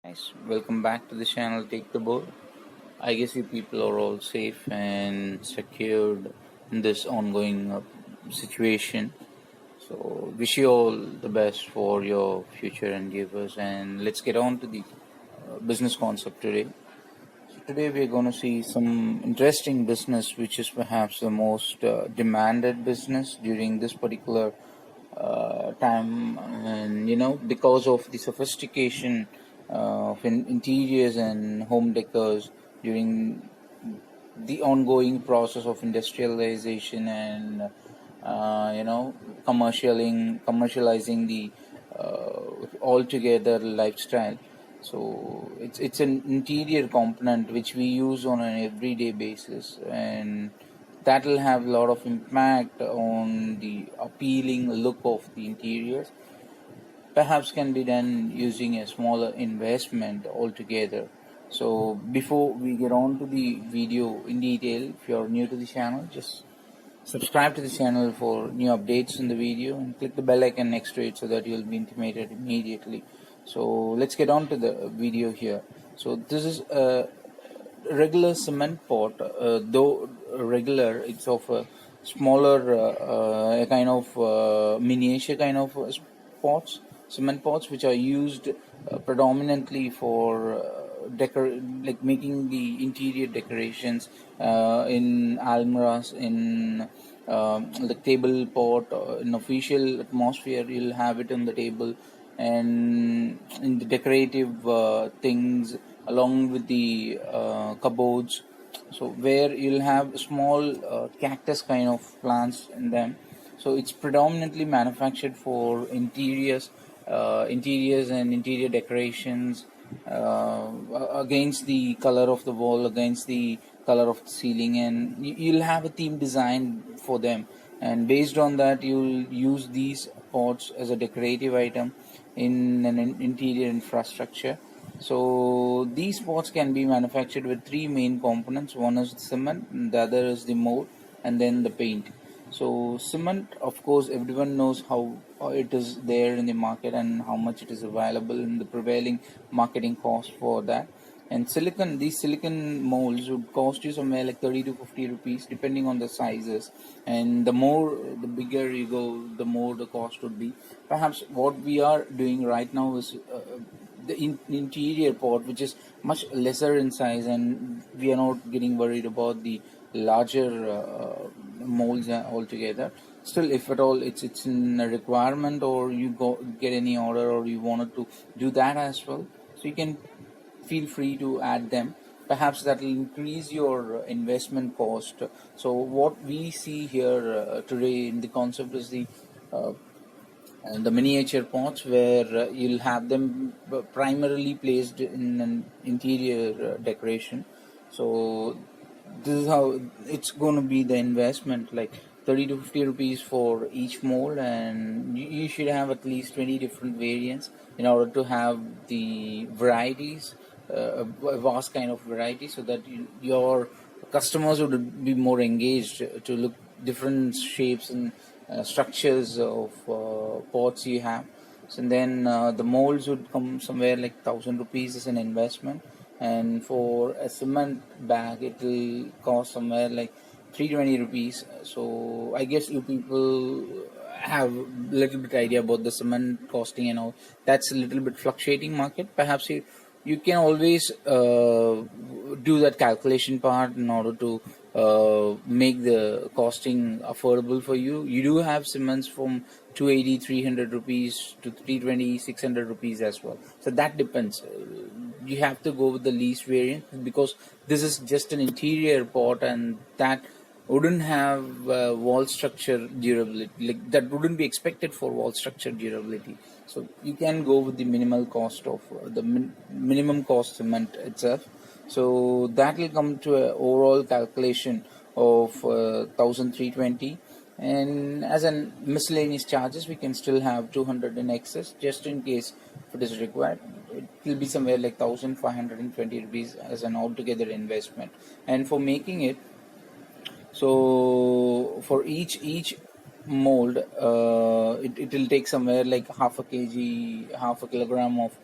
Guys, welcome back to the channel Take the Board. I guess you people are all safe and secured in this ongoing situation. So, wish you all the best for your future endeavors. And let's get on to the business concept today. So, today we are going to see some interesting business, which is perhaps the most demanded business during this particular time, and because of the sophistication of interiors and home decors during the ongoing process of industrialization and commercializing the altogether lifestyle. So it's an interior component which we use on an everyday basis, and that will have a lot of impact on the appealing look of the interiors. Perhaps can be done using a smaller investment altogether. So before we get on to the video in detail, if you're new to the channel, just subscribe to the channel for new updates in the video and click the bell icon next to it so that you'll be intimated immediately. So let's get on to the video here. So this is a regular cement pot, though regular, it's of a smaller kind of miniature kind of pots, cement pots, which are used predominantly for like making the interior decorations in almiras, in the table pot, in official atmosphere you'll have it on the table, and in the decorative things along with the cupboards. So where you'll have small cactus kind of plants in them. So it's predominantly manufactured for interiors and interior decorations, against the color of the wall, against the color of the ceiling, and you'll have a theme design for them, and based on that you'll use these pots as a decorative item in an interior infrastructure. So these pots can be manufactured with three main components. One is cement, the other is the mold, and then the paint. So cement, of course, everyone knows how it is there in the market and how much it is available in the prevailing marketing cost for that. And silicon, these silicon molds would cost you somewhere like 30 to 50 rupees depending on the sizes, and the bigger you go, the more the cost would be. Perhaps what we are doing right now is the interior pot, which is much lesser in size, and we are not getting worried about the larger molds altogether. Still, if at all it's in a requirement, or you get any order, or you wanted to do that as well, so you can feel free to add them. Perhaps that will increase your investment cost. So what we see here today in the concept is the miniature pots, where you'll have them primarily placed in an interior decoration. So this is how it's going to be the investment, like 30 to 50 rupees for each mold, and you should have at least 20 different variants in order to have the varieties, a vast kind of variety, so that your customers would be more engaged to look different shapes and structures of pots you have. So then the molds would come somewhere like 1,000 rupees as an investment, and for a cement bag it will cost somewhere like 320 rupees. So I guess you people have a little bit idea about the cement costing and all. That's a little bit fluctuating market. Perhaps you can always do that calculation part in order to make the costing affordable for you. You do have cements from 280, 300 rupees to 320, 600 rupees as well. So that depends. You have to go with the least variant, because this is just an interior pot, and that wouldn't have wall structure durability, like that wouldn't be expected for wall structure durability. So you can go with the minimal cost of minimum cost cement itself. So that will come to an overall calculation of 1,320, and as an miscellaneous charges we can still have 200 in excess, just in case if it is required. It will be somewhere like 1,520 rupees as an altogether investment. And for making it, so for each mold, it will take somewhere like half a kilogram of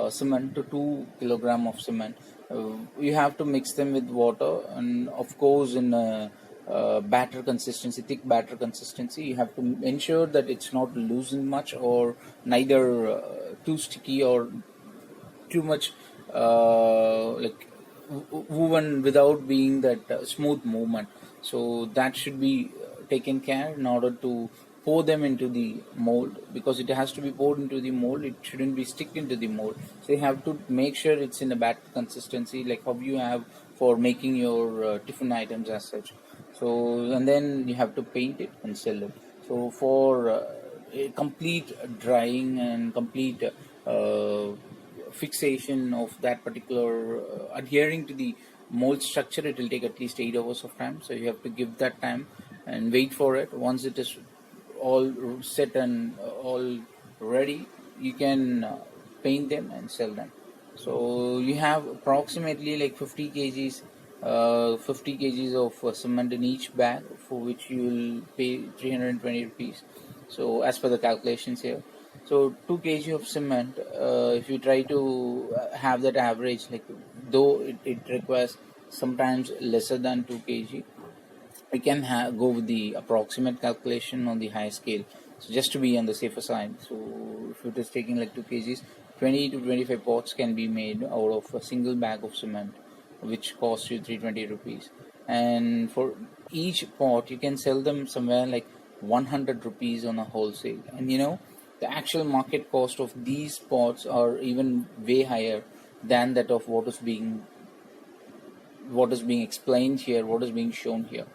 cement to 2 kilogram of cement. You have to mix them with water, and of course in a batter consistency, thick batter consistency. You have to ensure that it's not loosened much, or neither too sticky or too much woven without being that smooth movement. So that should be taken care in order to pour them into the mold, because it has to be poured into the mold. It shouldn't be stick into the mold. So you have to make sure it's in a batter consistency, like how you have for making your tiffin items as such. So, and then you have to paint it and sell it. So for a complete drying and complete fixation of that particular adhering to the mold structure, it will take at least 8 hours of time. So you have to give that time and wait for it. Once it is all set and all ready, you can paint them and sell them. So you have approximately like 50 kgs 50 kgs of cement in each bag, for which you will pay 320 rupees. So as per the calculations here, so 2 kg of cement, if you try to have that average, like though it requires sometimes lesser than 2 kg, we can go with the approximate calculation on the high scale. So just to be on the safer side, so if it is taking like 2 kgs, 20 to 25 pots can be made out of a single bag of cement, which costs you 320 rupees. And for each pot you can sell them somewhere like 100 rupees on a wholesale. And the actual market cost of these pots are even way higher than that of what is being explained here, what is being shown here.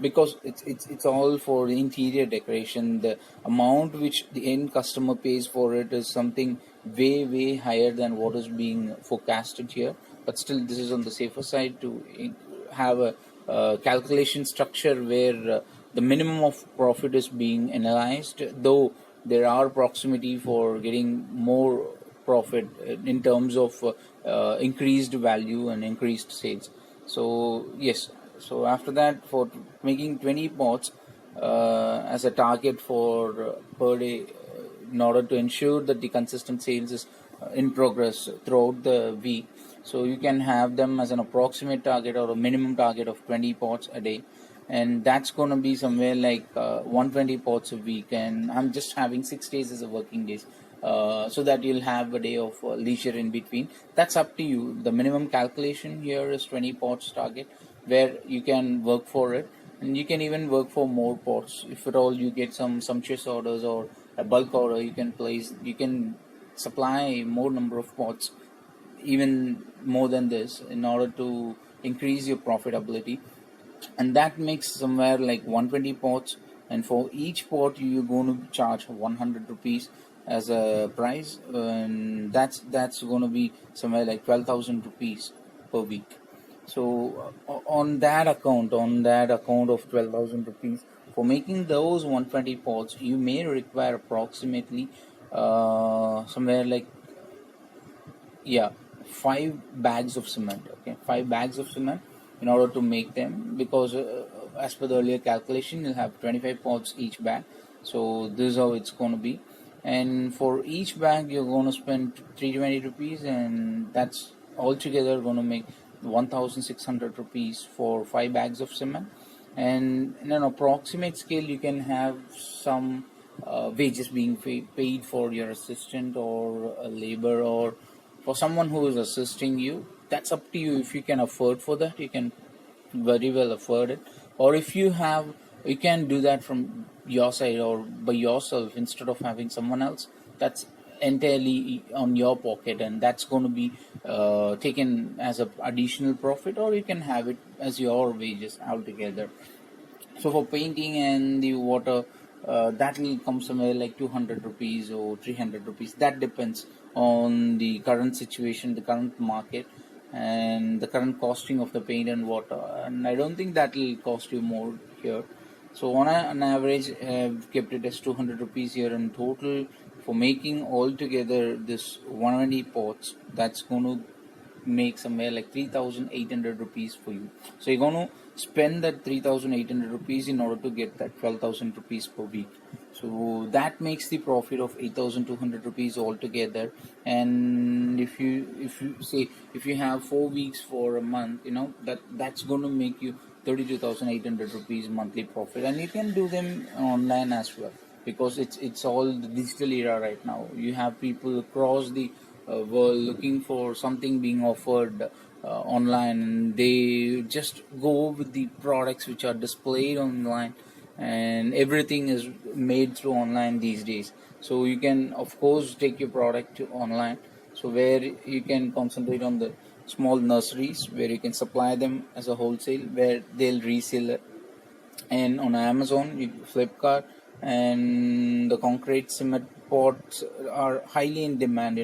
Because it's all for the interior decoration. The amount which the end customer pays for it is something way higher than what is being forecasted here. But still, this is on the safer side to have a calculation structure where the minimum of profit is being analyzed, though there are proximity for getting more profit in terms of increased value and increased sales. So yes, so after that, for making 20 pots as a target for per day, in order to ensure that the consistent sales is in progress throughout the week, so you can have them as an approximate target or a minimum target of 20 pots a day, and that's going to be somewhere like 120 pots a week. And I'm just having 6 days as a working days, so that you'll have a day of leisure in between. That's up to you. The minimum calculation here is 20 pots target, where you can work for it, and you can even work for more pots if at all you get some sumptuous orders or a bulk order. You can supply more number of pots, even more than this, in order to increase your profitability. And that makes somewhere like 120 pots, and for each pot you're going to charge 100 rupees as a price, and that's going to be somewhere like 12,000 rupees per week. So on that account of 12,000 rupees, for making those 120 pots, you may require approximately somewhere like 5 bags of cement. Okay, 5 bags of cement in order to make them, because as per the earlier calculation, you'll have 25 pots each bag. So this is how it's going to be. And for each bag you're going to spend 320 rupees, and that's altogether going to make 1,600 rupees for 5 bags of cement. And in an approximate scale, you can have some wages being paid for your assistant or a labor, or for someone who is assisting you. That's up to you. If you can afford for that, you can very well afford it. Or if you can do that from your side or by yourself instead of having someone else. That's entirely on your pocket, and that's going to be taken as a additional profit, or you can have it as your wages altogether. So for painting and the water, that will come somewhere like 200 rupees or 300 rupees. That depends on the current situation, the current market, and the current costing of the paint and water. And I don't think that will cost you more here. So on an average, I've kept it as 200 rupees here in total for making all together this 120 pots. That's going to make somewhere like 3,800 rupees for you. So you're going to spend that 3,800 rupees in order to get that 12,000 rupees per week. So that makes the profit of 8,200 rupees altogether. And if you have 4 weeks for a month, that's going to make you 32,800 rupees monthly profit. And you can do them online as well, because it's all the digital era right now. You have people across the world looking for something being offered online, and they just go with the products which are displayed online, and everything is made through online these days. So you can of course take your product to online, so where you can concentrate on the small nurseries where you can supply them as a wholesale, where they'll resell it. And on Amazon, Flipkart, and the concrete cement pots are highly in demand.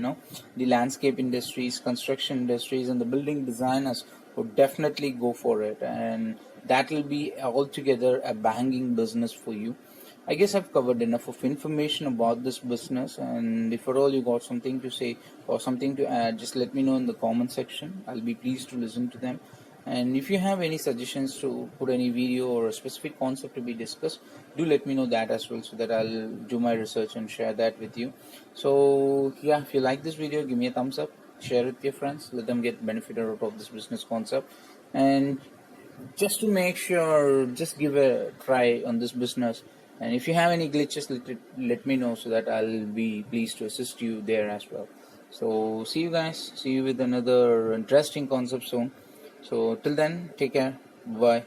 The landscape industries, construction industries, and the building designers would definitely go for it, and that will be altogether a banging business for you. I guess I've covered enough of information about this business, and if at all you got something to say or something to add, just let me know in the comment section. I'll be pleased to listen to them. And if you have any suggestions to put any video or a specific concept to be discussed, do let me know that as well, so that I'll do my research and share that with you. So yeah, if you like this video, give me a thumbs up, share it with your friends, let them get benefit out of this business concept. And just to make sure, just give a try on this business. And if you have any glitches, let me know, so that I'll be pleased to assist you there as well. So see you guys, see you with another interesting concept soon. So till then, take care, bye.